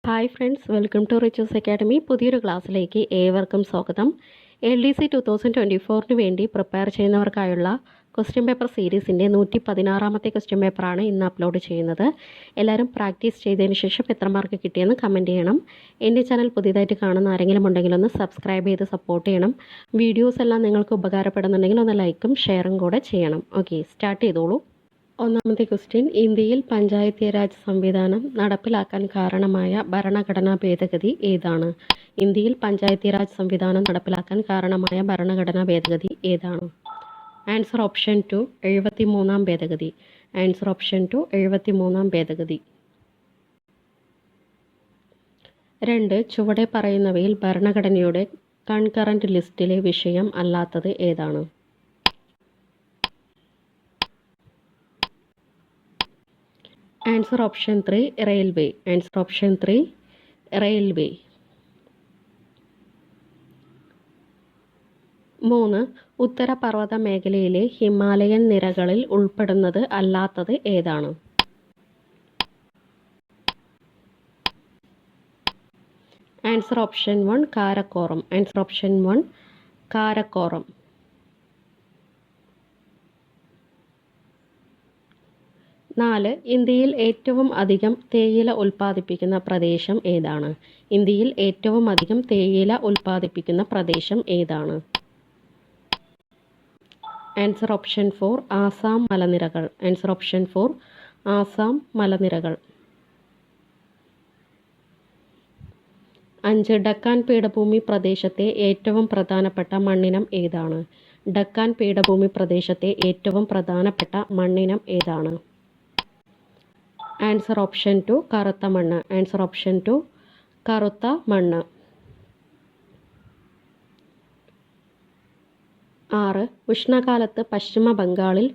Hi friends, welcome to Richu's academy. പുതിയൊരു ക്ലാസ്സിലേക്ക് ഏവർക്കും സ്വാഗതം. LDC 2024 വേണ്ടി പ്രിപ്പയർ ചെയ്യുന്നവർക്കായുള്ള ക്വസ്റ്റ്യൻ പേപ്പർ സീരീസിൻ്റെ 116ാമത്തെ ക്വസ്റ്റ്യൻ പേപ്പറാണ് ഇന്ന് അപ്ലോഡ് ചെയ്യുന്നത്. എല്ലാവരും പ്രാക്ടീസ് ചെയ്തതിന് ശേഷം എത്ര മാർക്ക് കിട്ടിയെന്ന് കമൻറ്റ് ചെയ്യണം. എൻ്റെ ചാനൽ പുതിയതായിട്ട് കാണുന്ന ആരെങ്കിലും ഉണ്ടെങ്കിൽ ഒന്ന് സബ്സ്ക്രൈബ് ചെയ്ത് സപ്പോർട്ട് ചെയ്യണം. വീഡിയോസ് എല്ലാം നിങ്ങൾക്ക് ഉപകാരപ്പെടുന്നുണ്ടെങ്കിൽ ഒന്ന് ലൈക്കും ഷെയറും കൂടെ ചെയ്യണം. ഓക്കെ, സ്റ്റാർട്ട് ചെയ്തോളൂ. ഒന്നാമത്തെ ക്വസ്റ്റ്യൻ, ഇന്ത്യയിൽ പഞ്ചായത്തി രാജ് സംവിധാനം നടപ്പിലാക്കാൻ കാരണമായ ഭരണഘടനാ ഭേദഗതി ഏതാണ്? ഇന്ത്യയിൽ പഞ്ചായത്തി രാജ് സംവിധാനം നടപ്പിലാക്കാൻ കാരണമായ ഭരണഘടനാ ഭേദഗതി ഏതാണ്? ആൻസർ ഓപ്ഷൻ 2, 73ാം ഭേദഗതി. ആൻസർ ഓപ്ഷൻ 2, 73ാം ഭേദഗതി. 2. ചുവടെ പറയുന്നവയിൽ ഭരണഘടനയുടെ കൺകറന്റ് ലിസ്റ്റിലെ വിഷയം അല്ലാത്തത് ഏതാണ്? Answer option 3, railway. Answer option 3, railway. 3. ഉത്തരപർവ്വത മേഖലയിലെ ഹിമാലയൻ നിരകളിൽ ഉൾപ്പെടുന്നത് അല്ലാത്തത് ഏതാണ്? Answer option 1, Karakoram. Answer option 1, Karakoram. 4. ഇന്ത്യയിൽ ഏറ്റവും അധികം തേയില ഉൽപ്പാദിപ്പിക്കുന്ന പ്രദേശം ഏതാണ്? ഇന്ത്യയിൽ ഏറ്റവും അധികം തേയില ഉൽപ്പാദിപ്പിക്കുന്ന പ്രദേശം ഏതാണ്? ആൻസർ ഓപ്ഷൻ 4, ആസാം മലനിരകൾ. ആൻസർ ഓപ്ഷൻ 4, ആസാം മലനിരകൾ. 5. ഡക്കാൻ പീഠഭൂമി പ്രദേശത്തെ ഏറ്റവും പ്രധാനപ്പെട്ട മണ്ണിനം ഏതാണ്? ഡക്കാൻ പീഠഭൂമി പ്രദേശത്തെ ഏറ്റവും പ്രധാനപ്പെട്ട മണ്ണിനം ഏതാണ്? ആൻസർ ഓപ്ഷൻ 2, കറുത്ത മണ്ണ്. ആൻസർ ഓപ്ഷൻ 2, കറുത്ത മണ്ണ്. 6. ഉഷ്ണകാലത്ത് പശ്ചിമ ബംഗാളിൽ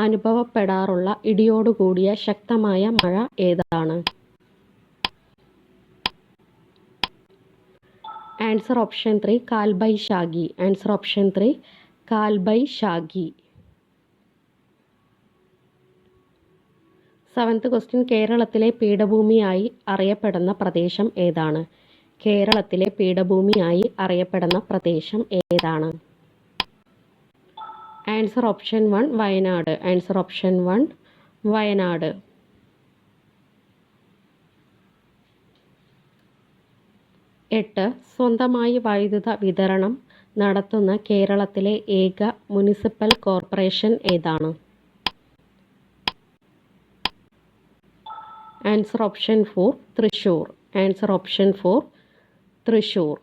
അനുഭവപ്പെടാറുള്ള ഇടിയോടുകൂടിയ ശക്തമായ മഴ ഏതാണ്? Answer option 3, Kalbaishakhi. Answer option 3, Kalbaishakhi. 7th question, കേരളത്തിലെ പീഠഭൂമിയായി അറിയപ്പെടുന്ന പ്രദേശം ഏതാണ്? കേരളത്തിലെ പീഠഭൂമിയായി അറിയപ്പെടുന്ന പ്രദേശം ഏതാണ്? Answer option 1, Wayanad. Answer option 1, Wayanad. 8. സ്വന്തമായി വൈദ്യുത വിതരണം നടത്തുന്ന കേരളത്തിലെ ഏക മുനിസിപ്പൽ കോർപ്പറേഷൻ ഏതാണ്? Answer option 4, Thrissur. Answer option 4, Thrissur.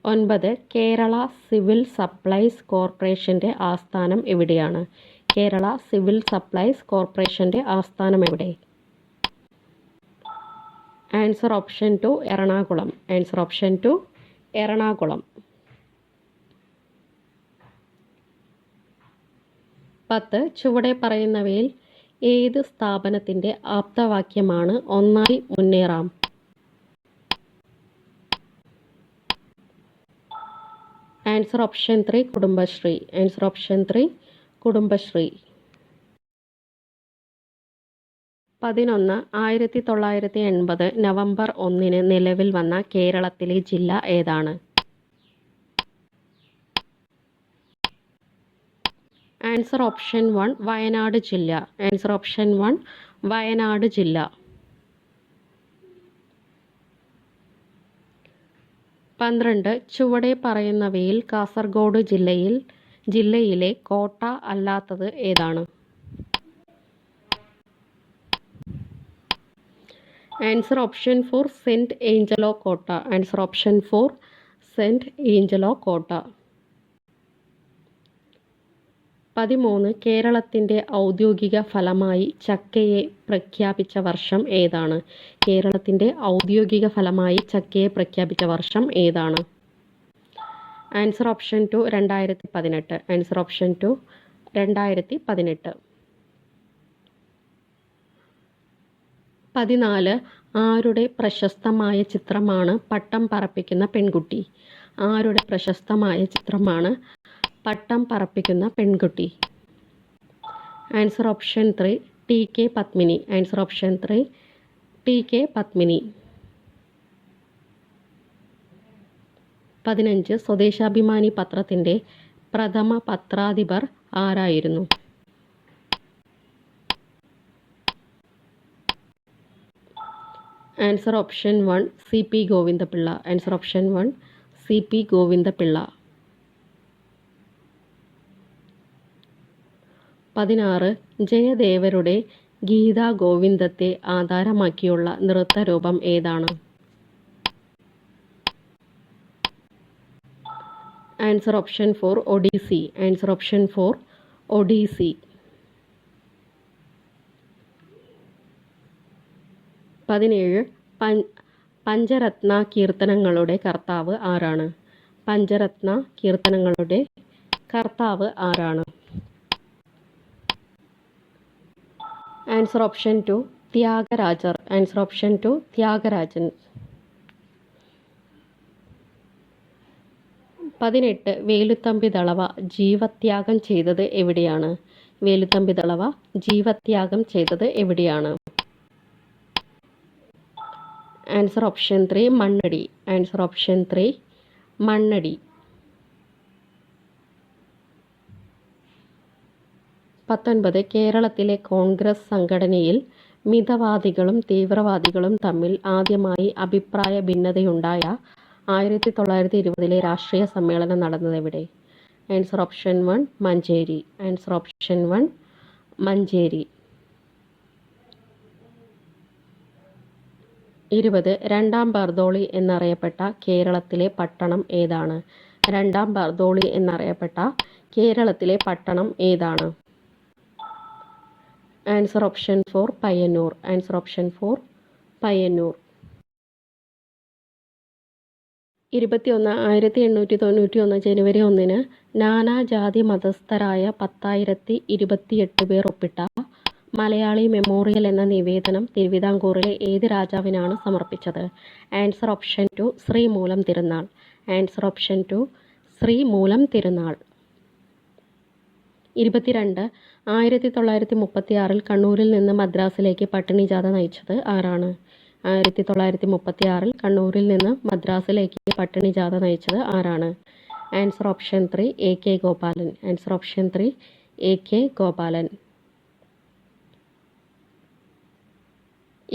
9. Kerala civil supplies കോർപ്പറേഷൻ്റെ ആസ്ഥാനം എവിടെയാണ്? കേരള സിവിൽ സപ്ലൈസ് കോർപ്പറേഷൻ്റെ ആസ്ഥാനം എവിടെ? Answer option 2, Ernakulam. Answer option 2, Ernakulam. 10. ചുവടെ പറയുന്നവയിൽ ഏത് സ്ഥാപനത്തിൻ്റെ ആപ്തവാക്യമാണ് ഒന്നായി മുന്നേറാം? Answer option 3, Kudumbashree. Answer option 3, Kudumbashree. 11. 1980 November 1 നിലവിൽ വന്ന കേരളത്തിലെ ജില്ല ഏതാണ്? ആൻസർ ഓപ്ഷൻ 1, വയനാട് ജില്ല. ആൻസർ ഓപ്ഷൻ 1, വയനാട് ജില്ല. 12. ചുവടെ പറയുന്നവയിൽ കാസർഗോഡ് ജില്ലയിലെ കോട്ട അല്ലാത്തത് ഏതാണ്? ആൻസർ ഓപ്ഷൻ 4, സെൻറ്റ് ഏഞ്ചലോ കോട്ട. ആൻസർ ഓപ്ഷൻ 4, സെൻറ്റ് ഏഞ്ചലോ കോട്ട. 13. കേരളത്തിൻ്റെ ഔദ്യോഗിക ഫലമായി ചക്കയെ പ്രഖ്യാപിച്ച വർഷം ഏതാണ്? കേരളത്തിൻ്റെ ഔദ്യോഗിക ഫലമായി ചക്കയെ പ്രഖ്യാപിച്ച വർഷം ഏതാണ്? Answer option 2, 2018. Answer option 2, 2018. 14. ആരുടെ പ്രശസ്തമായ ചിത്രമാണ് പട്ടം പറപ്പിക്കുന്ന പെൺകുട്ടി? ആരുടെ പ്രശസ്തമായ ചിത്രമാണ് പട്ടം പറപ്പിക്കുന്ന പെൺകുട്ടി? Answer option 3, T K Padmini. Answer option 3 T K Padmini. 15 Swadeshabhimani പത്രത്തിൻ്റെ പ്രഥമ പത്രാധിപർ ആരായിരുന്നു? Answer option 1 C P Govindapillai. Answer option 1 C P Govindapillai. 16 ജയദേവരുടെ ഗീതാ ഗോവിന്ദത്തെ ആധാരമാക്കിയുള്ള നൃത്തരൂപം ഏതാണ്? Answer option 4 Odissi. Answer option 4 Odissi. 17 Pancharatna കീർത്തനങ്ങളുടെ കർത്താവ് ആരാണ്? പഞ്ചരത്ന കീർത്തനങ്ങളുടെ കർത്താവ് ആരാണ്? Answer option 2 Thyagarajar. Answer option 2 Thyagarajan. 18 Veluthampi Dalawa ജീവത്യാഗം ചെയ്തത് എവിടെയാണ്? വേലുത്തമ്പി ദളവ ജീവത്യാഗം ചെയ്തത് എവിടെയാണ്? Answer option 3 Mannadi. Answer option 3 Mannadi. 19 കേരളത്തിലെ കോൺഗ്രസ് സംഘടനയിൽ മിതവാദികളും തീവ്രവാദികളും തമ്മിൽ ആദ്യമായി അഭിപ്രായ ഭിന്നതയുണ്ടായ 1920 രാഷ്ട്രീയ സമ്മേളനം നടന്നതെവിടെ? Answer option 1 Manjeri. Answer option 1 Manjeri. 20 രണ്ടാം ബർദോളി എന്നറിയപ്പെട്ട കേരളത്തിലെ പട്ടണം ഏതാണ്? രണ്ടാം ബർദോളി എന്നറിയപ്പെട്ട കേരളത്തിലെ പട്ടണം ഏതാണ്? Answer option 4 Payyanur. Answer option 4 Payyanur. 21 1891 ജനുവരി 1 നാനാജാതി മതസ്ഥരായ 10,028 പേർ ഒപ്പിട്ട മലയാളി മെമ്മോറിയൽ എന്ന നിവേദനം തിരുവിതാംകൂറിലെ ഏത് രാജാവിനാണ് സമർപ്പിച്ചത്? Answer option 2 Sreemoolam Thirunal. Answer option 2 Sreemoolam Thirunal. 22 1936 കണ്ണൂരിൽ നിന്ന് മദ്രാസിലേക്ക് പട്ടിണി ജാഥ നയിച്ചത് ആരാണ്? 1936 കണ്ണൂരിൽ നിന്ന് മദ്രാസിലേക്ക് പട്ടിണി ജാഥ നയിച്ചത് ആരാണ്? Answer option 3 A K Gopalan. Answer option 3 A K Gopalan.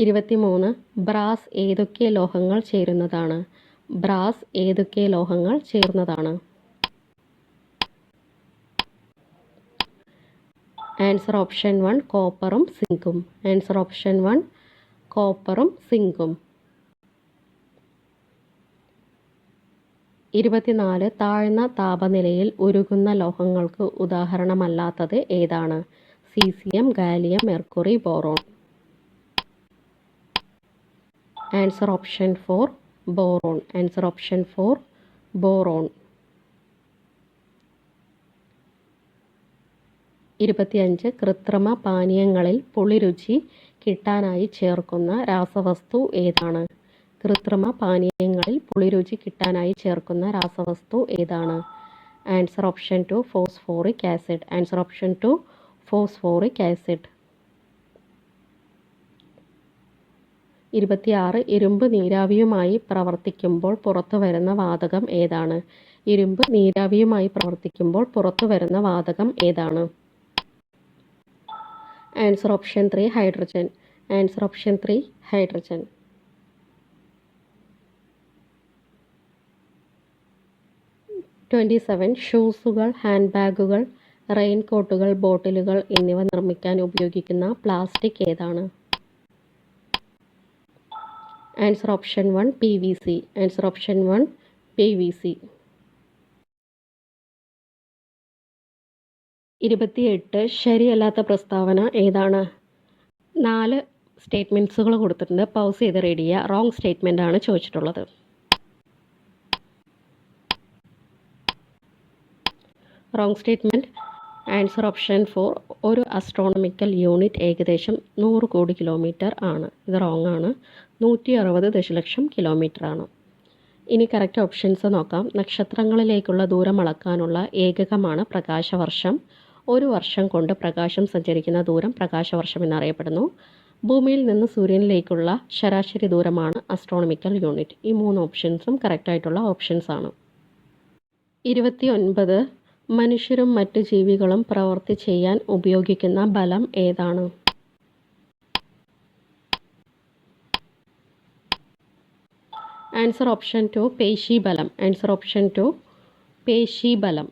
23 brass ഏതൊക്കെ ലോഹങ്ങൾ ചേരുന്നതാണ്? ബ്രാസ് ഏതൊക്കെ ലോഹങ്ങൾ ചേർന്നതാണ്? ആൻസർ ഓപ്ഷൻ 1 കോപ്പറും സിങ്കും. ആൻസർ ഓപ്ഷൻ 1 കോപ്പറും സിങ്കും. 24 താഴ്ന്ന താപനിലയിൽ ഉരുകുന്ന ലോഹങ്ങൾക്ക് ഉദാഹരണമല്ലാത്തത് ഏതാണ്? Caesium, gallium, mercury, boron. Answer option 4 boron. Answer option 4 boron. 25 കൃത്രിമ പാനീയങ്ങളിൽ പുളിരുചി കിട്ടാനായി ചേർക്കുന്ന രാസവസ്തു ഏതാണ്? കൃത്രിമ പാനീയങ്ങളിൽ പുളിരുചി കിട്ടാനായി ചേർക്കുന്ന രാസവസ്തു ഏതാണ്? Answer option 2 phosphoric acid. Answer option 2 phosphoric acid. 26 ഇരുമ്പ് നീരാവിയുമായി പ്രവർത്തിക്കുമ്പോൾ പുറത്തുവരുന്ന വാതകം ഏതാണ്? ഇരുമ്പ് നീരാവിയുമായി പ്രവർത്തിക്കുമ്പോൾ പുറത്തുവരുന്ന വാതകം ഏതാണ്? Answer option 3 hydrogen. Answer option 3 hydrogen. 27 ഷൂസുകൾ, ഹാൻഡ് ബാഗുകൾ, റെയിൻ കോട്ടുകൾ, ബോട്ടിലുകൾ എന്നിവ നിർമ്മിക്കാൻ ഉപയോഗിക്കുന്ന പ്ലാസ്റ്റിക് ഏതാണ്? Answer option 1 PVC. Answer option 1 PVC. 28 ശരിയല്ലാത്ത പ്രസ്താവന ഏതാണ്? 4 സ്റ്റേറ്റ്മെൻറ്റ്സുകൾ കൊടുത്തിട്ടുണ്ട്. പൗസ് ചെയ്ത് റീഡ് ചെയ്യുക. റോങ് സ്റ്റേറ്റ്മെൻ്റ് ആണ് ചോദിച്ചിട്ടുള്ളത്. Wrong statement. ആൻസർ ഓപ്ഷൻ 4 ഒരു അസ്ട്രോണമിക്കൽ യൂണിറ്റ് ഏകദേശം 100 കോടി കിലോമീറ്റർ ആണ്. ഇത് റോങ് ആണ്. 160 ദശലക്ഷം കിലോമീറ്റർ ആണ്. ഇനി കറക്റ്റ് ഓപ്ഷൻസ് നോക്കാം. നക്ഷത്രങ്ങളിലേക്കുള്ള ദൂരം അളക്കാനുള്ള ഏകകമാണ് പ്രകാശവർഷം. ഒരു വർഷം കൊണ്ട് പ്രകാശം സഞ്ചരിക്കുന്ന ദൂരം പ്രകാശവർഷം എന്നറിയപ്പെടുന്നു. ഭൂമിയിൽ നിന്ന് സൂര്യനിലേക്കുള്ള ശരാശരി ദൂരമാണ് അസ്ട്രോണമിക്കൽ യൂണിറ്റ്. ഈ 3 ഓപ്ഷൻസും കറക്റ്റായിട്ടുള്ള ഓപ്ഷൻസാണ്. 29 മനുഷ്യരും മറ്റ് ജീവികളും പ്രവൃത്തി ചെയ്യാൻ ഉപയോഗിക്കുന്ന ബലം ഏതാണ്? ആൻസർ ഓപ്ഷൻ 2 പേശീബലം. ആൻസർ ഓപ്ഷൻ 2 പേശീബലം.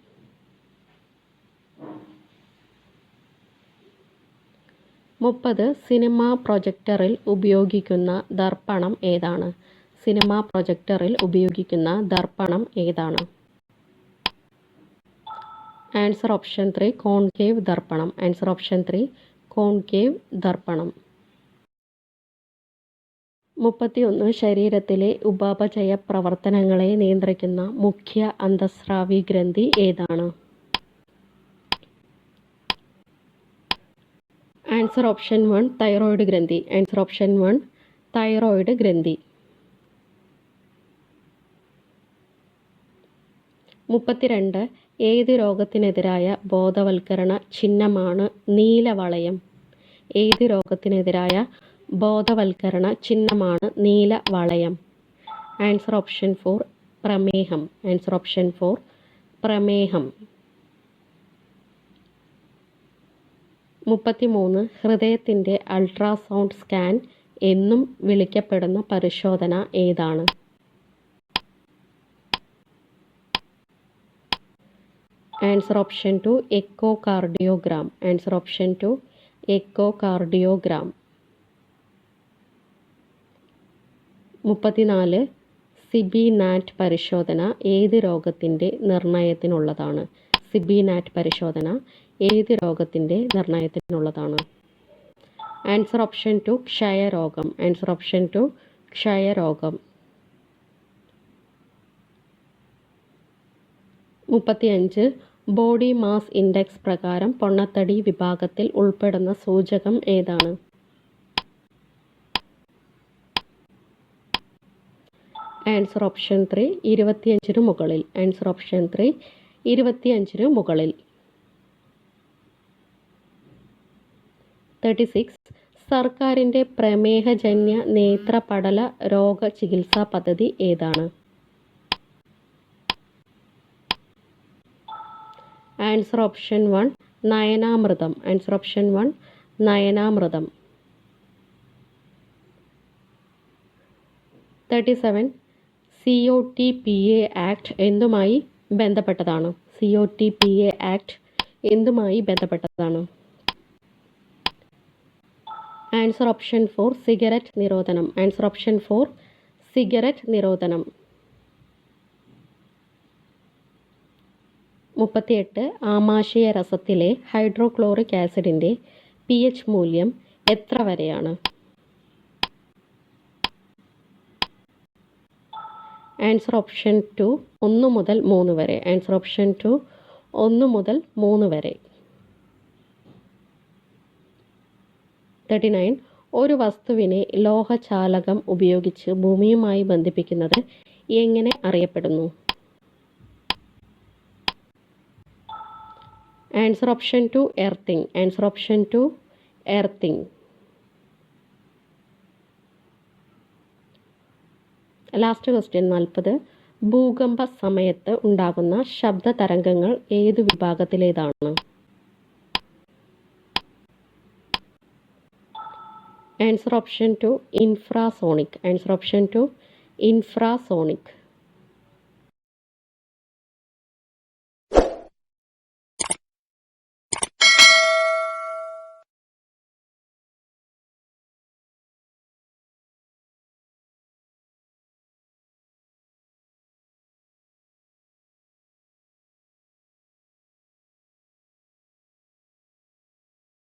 30 സിനിമാ പ്രൊജക്ടറിൽ ഉപയോഗിക്കുന്ന ദർപ്പണം ഏതാണ്? സിനിമാ പ്രൊജക്ടറിൽ ഉപയോഗിക്കുന്ന ദർപ്പണം ഏതാണ്? ആൻസർ ഓപ്ഷൻ 3 കോൺകേവ് ദർപ്പണം. ആൻസർ ഓപ്ഷൻ 3 കോൺകേവ് ദർപ്പണം. 31 ശരീരത്തിലെ ഉപാപചയ പ്രവർത്തനങ്ങളെ നിയന്ത്രിക്കുന്ന മുഖ്യ അന്തഃസ്രാവി ഗ്രന്ഥി ഏതാണ്? ആൻസർ ഓപ്ഷൻ 1 തൈറോയിഡ് ഗ്രന്ഥി. ആൻസർ ഓപ്ഷൻ 1 തൈറോയിഡ് ഗ്രന്ഥി. 32 ഏത് രോഗത്തിനെതിരായ ബോധവൽക്കരണ ചിഹ്നമാണ് നീലവളയം? ഏത് രോഗത്തിനെതിരായ ബോധവൽക്കരണ ചിഹ്നമാണ് നീലവളയം? ആൻസർ ഓപ്ഷൻ 4 പ്രമേഹം. ആൻസർ ഓപ്ഷൻ 4 പ്രമേഹം. 33 ഹൃദയത്തിൻ്റെ അൾട്രാസൗണ്ട് സ്കാൻ എന്നും വിളിക്കപ്പെടുന്ന പരിശോധന ഏതാണ്? Answer option 2 echocardiogram. Answer option 2 echocardiogram. 34 CBNAAT പരിശോധന ഏത് രോഗത്തിൻ്റെ നിർണയത്തിനുള്ളതാണ്? സിബിനാറ്റ് പരിശോധന ഏത് രോഗത്തിൻ്റെ നിർണയത്തിനുള്ളതാണ്? ആൻസർ ഓപ്ഷൻ 2 ക്ഷയരോഗം. ആൻസർ ഓപ്ഷൻ 2 ക്ഷയരോഗം. 35 ബോഡി മാസ് ഇൻഡെക്സ് പ്രകാരം പൊണ്ണത്തടി വിഭാഗത്തിൽ ഉൾപ്പെടുന്ന സൂചകം ഏതാണ്? ആൻസർ ഓപ്ഷൻ 3 25 മുകളിൽ. ആൻസർ ഓപ്ഷൻ 3 25 മുകളിൽ. 36 സർക്കാരിൻ്റെ പ്രമേഹജന്യ നേത്രപടല രോഗ ചികിത്സാ പദ്ധതി ഏതാണ്? Answer option 1 Nayanamritham. Answer option 1 Nayanamritham. 37 COTPA act എന്തുമായി ബന്ധപ്പെട്ടതാണ്? COTPA ആക്ട് എന്തുമായി ബന്ധപ്പെട്ടതാണ്? ആൻസർ ഓപ്ഷൻ 4 സിഗരറ്റ് നിരോധനം. ആൻസർ ഓപ്ഷൻ 4 സിഗരറ്റ് നിരോധനം. 38 ആമാശയ രസത്തിലെ ഹൈഡ്രോക്ലോറിക് ആസിഡിൻ്റെ pH മൂല്യം എത്ര വരെയാണ്? ആൻസർ ഓപ്ഷൻ 2 1 മുതൽ 3 വരെ. ആൻസർ ഓപ്ഷൻ 2 1 മുതൽ 3 വരെ. 39 ഒരു വസ്തുവിനെ ലോഹചാലകം ഉപയോഗിച്ച് ഭൂമിയുമായി ബന്ധിപ്പിക്കുന്നത് എങ്ങനെ അറിയപ്പെടുന്നു? Answer option 2 earthing. Answer option 2 earthing. Last question 40 ഭൂകമ്പ സമയത്ത് ഉണ്ടാകുന്ന ശബ്ദ തരംഗങ്ങൾ ഏത് വിഭാഗത്തിലേതാണ്? Answer option 2 infrasonic. Answer option 2 infrasonic.